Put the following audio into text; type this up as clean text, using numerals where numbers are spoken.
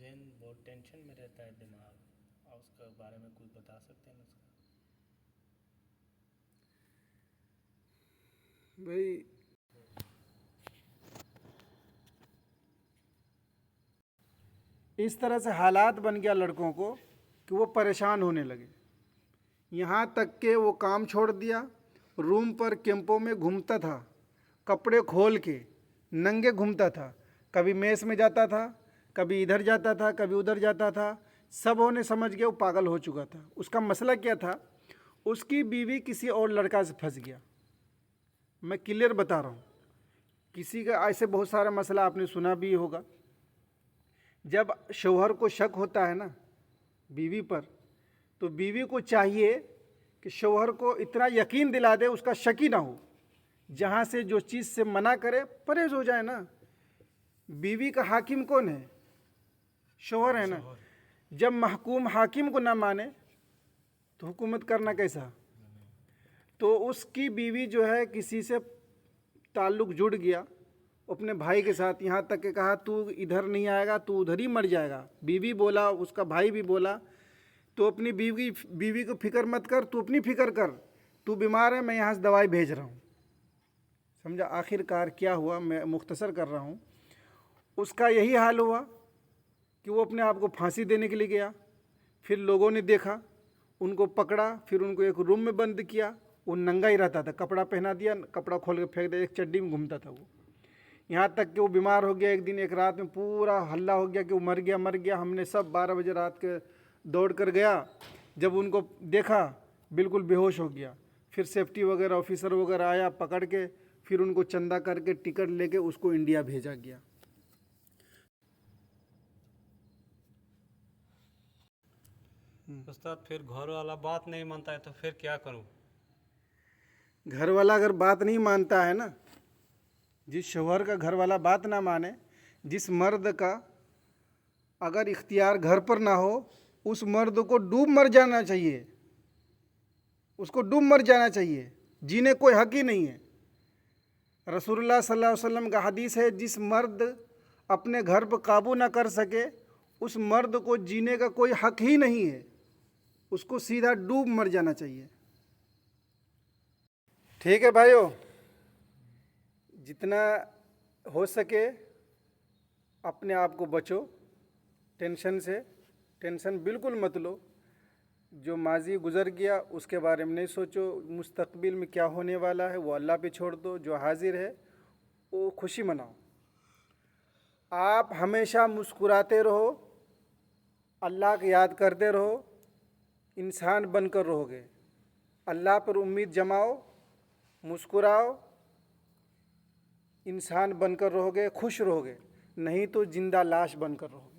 जैन बहुत टेंशन में रहता है दिमाग, और उसके बारे में कुछ बता सकते हैं उसका? भाई इस तरह से हालात बन गया लड़कों को कि वो परेशान होने लगे। यहाँ तक के वो काम छोड़ दिया, रूम पर कैंपों में घूमता था, कपड़े खोल के नंगे घूमता था। कभी मेस में जाता था, कभी इधर जाता था, कभी उधर जाता था। सबों ने समझ गया वो पागल हो चुका था। उसका मसला क्या था? उसकी बीवी किसी और लड़का से फंस गया। मैं क्लियर बता रहा हूँ। किसी का ऐसे बहुत सारा मसला आपने सुना भी होगा। जब शौहर को शक होता है ना बीवी पर, तो बीवी को चाहिए कि शौहर को इतना यकीन दिला दे, उसका शक ही ना हो। जहाँ से जो चीज़ से मना करे परहेज हो जाए ना। बीवी का हाकिम कौन है? शौहर है ना। जब महकूम हाकिम को ना माने तो हुकूमत करना कैसा? तो उसकी बीवी जो है किसी से ताल्लुक़ जुड़ गया अपने भाई के साथ, यहाँ तक के कहा तू इधर नहीं आएगा, तू उधर ही मर जाएगा। बीवी बोला, उसका भाई भी बोला, तो अपनी बीवी को फिक्र मत कर, तू अपनी फिक्र कर, तू बीमार है, मैं यहाँ से दवाई भेज रहा हूँ। समझा? आखिरकार क्या हुआ, मैं मुख्तसर कर रहा हूँ। उसका यही हाल हुआ कि वो अपने आप को फांसी देने के लिए गया। फिर लोगों ने देखा, उनको पकड़ा, फिर उनको एक रूम में बंद किया। वो नंगा ही रहता था, कपड़ा पहना दिया, कपड़ा खोल के फेंक दिया, एक चड्डी में घूमता था वो। यहाँ तक कि वो बीमार हो गया। एक दिन एक रात में पूरा हल्ला हो गया कि वो मर गया मर गया। हमने सब 12 बजे रात के दौड़ कर गया। जब उनको देखा बिल्कुल बेहोश हो गया। फिर सेफ्टी वगैरह ऑफिसर वगैरह आया, पकड़ के फिर उनको चंदा करके टिकट लेके उसको इंडिया भेजा गया। उस्ताद फिर घर वाला बात नहीं मानता है तो फिर क्या करूं? घर वाला अगर बात नहीं मानता है ना, जिस शौहर का घर वाला बात ना माने, जिस मर्द का अगर इख्तियार घर पर ना हो, उस मर्द को डूब मर जाना चाहिए। उसको डूब मर जाना चाहिए, जीने कोई हक ही नहीं है। रसूलुल्लाह सल्लल्लाहु अलैहि वसल्लम का हदीस है, जिस मर्द अपने घर पर काबू ना कर सके, उस मर्द को जीने का कोई हक ही नहीं है। उसको सीधा डूब मर जाना चाहिए। ठीक है भाइयों, जितना हो सके अपने आप को बचो टेंशन से। टेंशन बिल्कुल मत लो। जो माजी गुज़र गया उसके बारे में नहीं सोचो। मुस्तकबिल में क्या होने वाला है वो अल्लाह पे छोड़ दो। जो हाजिर है वो खुशी मनाओ। आप हमेशा मुस्कुराते रहो, अल्लाह को याद करते रहो, इंसान बनकर रहोगे। अल्लाह पर उम्मीद जमाओ, मुस्कुराओ, इंसान बनकर रहोगे, खुश रहोगे। नहीं तो जिंदा लाश बनकर रहोगे।